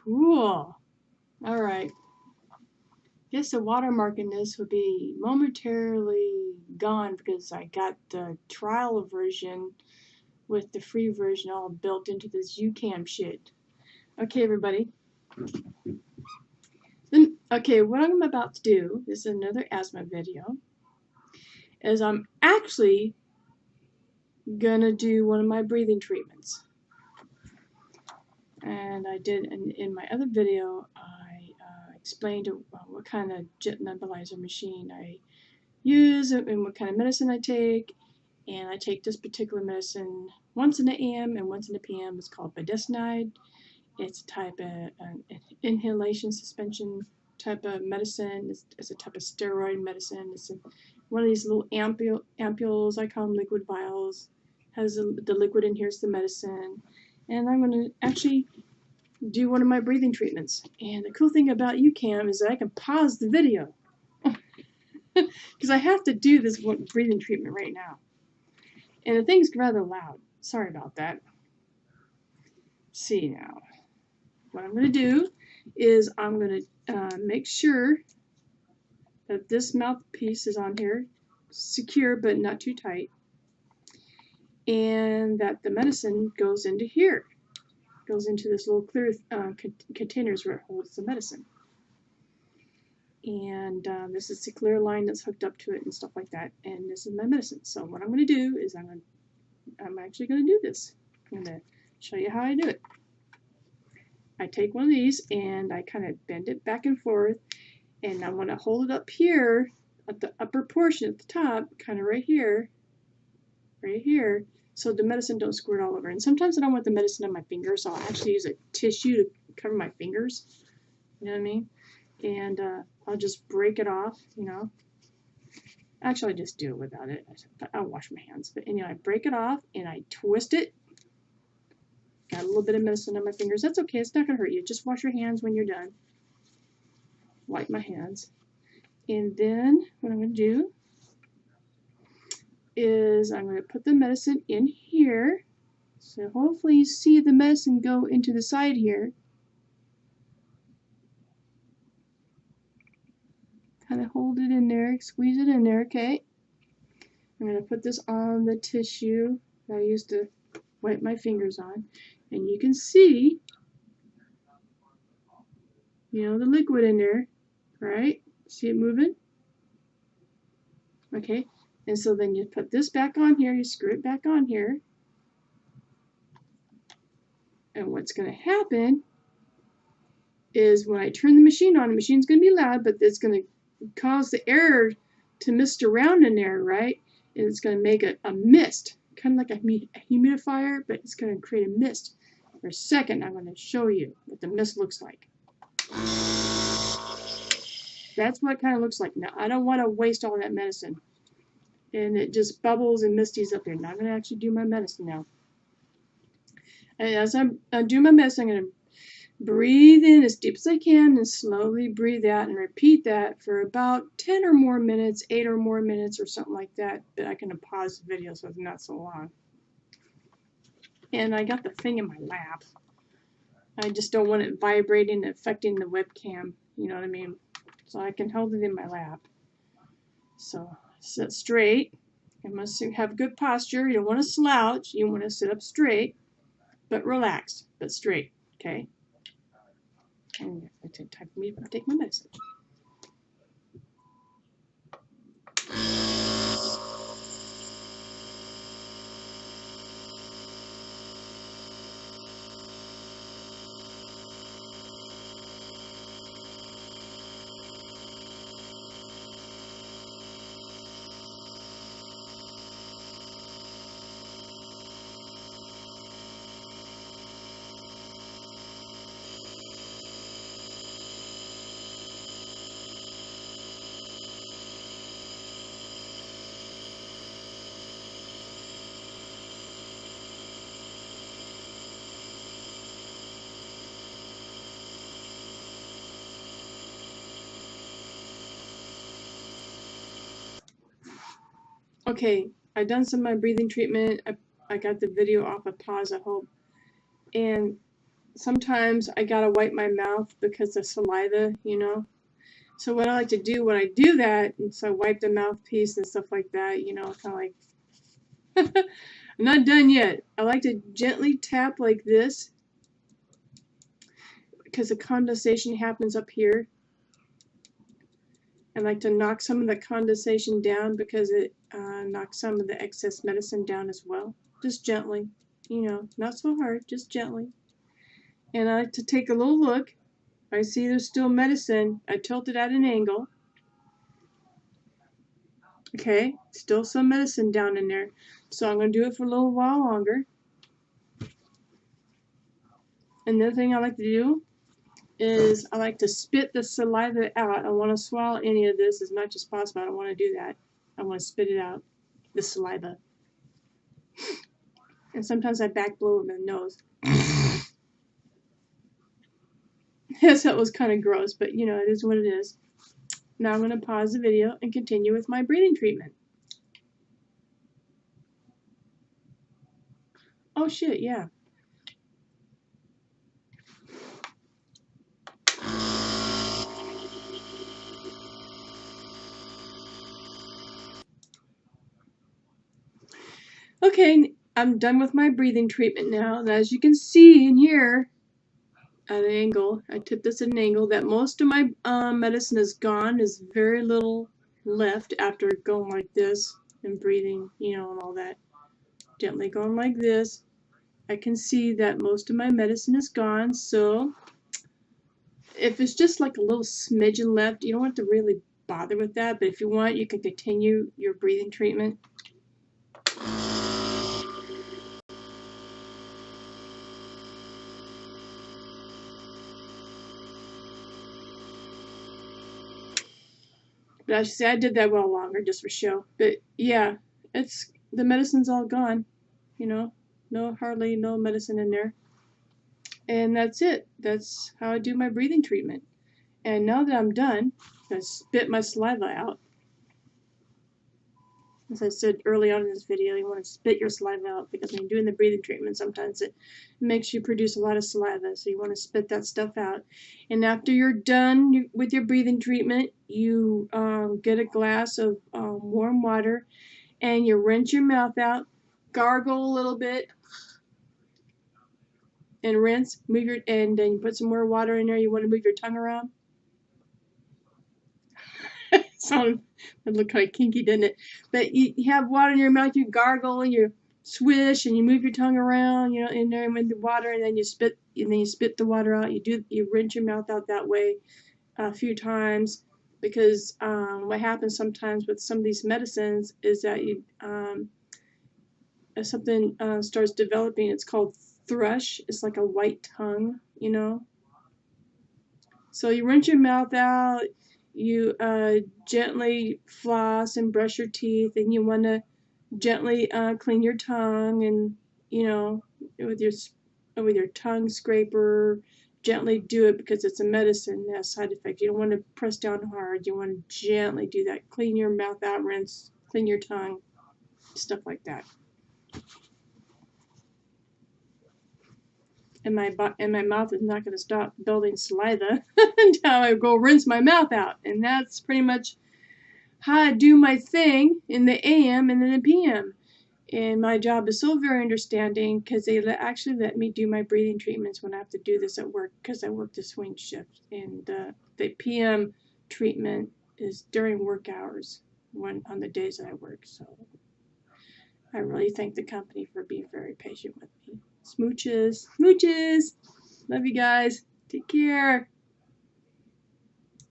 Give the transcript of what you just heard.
Cool. All right. Guess the watermark in this will be momentarily gone because I got the trial version with the free version all built into this UCam shit. Okay, everybody. Then, okay, what I'm about to do is another asthma video. Is I'm actually gonna do one of my breathing treatments. And I did in my other video, I explained what kind of jet nebulizer machine I use and what kind of medicine I take. And I take this particular medicine once in the AM and once in the PM. It's called budesonide. It's a type of an inhalation suspension type of medicine. It's a type of steroid medicine. It's one of these little ampules. I call them liquid vials. Has the liquid in here is the medicine. And I'm going to actually do one of my breathing treatments. And the cool thing about UCam is that I can pause the video because I have to do this breathing treatment right now. And the thing's rather loud. Sorry about that. See now. What I'm going to do is I'm going to make sure that this mouthpiece is on here, secure but not too tight, and that the medicine goes into here. Goes into this little clear containers where it holds the medicine. And this is the clear line that's hooked up to it and stuff like that. And this is my medicine. So what I'm going to do is I'm actually going to do this. I'm going to show you how I do it. I take one of these and I kind of bend it back and forth, and I want to hold it up here at the upper portion at the top, kind of right here, so the medicine don't squirt all over. And sometimes I don't want the medicine on my fingers, so I'll actually use a tissue to cover my fingers. You know what I mean? And I'll just break it off, you know. Actually, I just do it without it. I'll wash my hands. But anyway, I break it off and I twist it. Got a little bit of medicine on my fingers. That's okay. It's not going to hurt you. Just wash your hands when you're done. Wipe my hands. And then what I'm going to do is I'm going to put the medicine in here. So hopefully you see the medicine go into the side here. Kind of hold it in there, squeeze it in there, okay? I'm going to put this on the tissue that I used to wipe my fingers on. And you can see, you know, the liquid in there, right? See it moving? Okay, and so then you put this back on here, you screw it back on here. And what's going to happen is when I turn the machine on, the machine's going to be loud, but it's going to cause the air to mist around in there, right? And it's going to make a mist, kind of like a humidifier, but it's going to create a mist. For a second, I'm going to show you what the mist looks like. That's what it kind of looks like. Now, I don't want to waste all that medicine. And it just bubbles and misties up there. Now I'm going to actually do my medicine now. And as I do my medicine, I'm going to breathe in as deep as I can and slowly breathe out and repeat that for about 10 or more minutes, 8 or more minutes or something like that. But I can pause the video so it's not so long. And I got the thing in my lap. I just don't want it vibrating and affecting the webcam. You know what I mean? So I can hold it in my lap. So sit straight. You must have good posture. You don't want to slouch. You want to sit up straight, but relaxed, but straight. Okay? And I take my medicine. Okay, I've done some of my breathing treatment. I got the video off of pause, I hope. And sometimes I gotta wipe my mouth because of saliva, you know. So what I like to do when I do that, and so I wipe the mouthpiece and stuff like that, you know, kind of like, I'm not done yet. I like to gently tap like this because the condensation happens up here. I like to knock some of the condensation down because it knocks some of the excess medicine down as well. Just gently, you know, not so hard, just gently. And I like to take a little look. I see there's still medicine. I tilt it at an angle. Okay, still some medicine down in there. So I'm going to do it for a little while longer. Another thing I like to do is I like to spit the saliva out. I want to swallow any of this as much as possible. I don't want to do that. I want to spit it out, the saliva. And sometimes I back blow with my nose. Yes, that was kind of gross, but you know, it is what it is. Now I'm going to pause the video and continue with my breathing treatment. Oh shit, yeah. Okay, I'm done with my breathing treatment now. And as you can see in here, at an angle, I tip this at an angle, that most of my medicine is gone. There's very little left after going like this and breathing, you know, and all that. Gently going like this. I can see that most of my medicine is gone, so if it's just like a little smidgen left, you don't have to really bother with that, but if you want, you can continue your breathing treatment. But I should say I did that well longer just for show. But yeah, it's the medicine's all gone, you know, hardly no medicine in there. And that's it. That's how I do my breathing treatment. And now that I'm done, I spit my saliva out. As I said early on in this video, you want to spit your saliva out because when you're doing the breathing treatment, sometimes it makes you produce a lot of saliva. So you want to spit that stuff out. And after you're done with your breathing treatment, you get a glass of warm water and you rinse your mouth out, gargle a little bit, and rinse. And then you put some more water in there. You want to move your tongue around. It looked kind of kinky, didn't it? But you have water in your mouth, you gargle, and you swish, and you move your tongue around, you know, in there with the water, and then you spit the water out. You rinse your mouth out that way a few times, because what happens sometimes with some of these medicines is that if something starts developing, it's called thrush. It's like a white tongue, you know. So you rinse your mouth out. You gently floss and brush your teeth, and you want to gently clean your tongue, and you know, with your tongue scraper, gently do it because it's a medicine that has side effects. You don't want to press down hard. You want to gently do that. Clean your mouth out, rinse, clean your tongue, stuff like that. And my mouth is not going to stop building saliva until I go rinse my mouth out. And that's pretty much how I do my thing in the AM and in the PM. And my job is so very understanding because they actually let me do my breathing treatments when I have to do this at work because I work the swing shift. And the PM treatment is during work hours on the days that I work. So I really thank the company for being very patient with me. Smooches. Love you guys. Take care.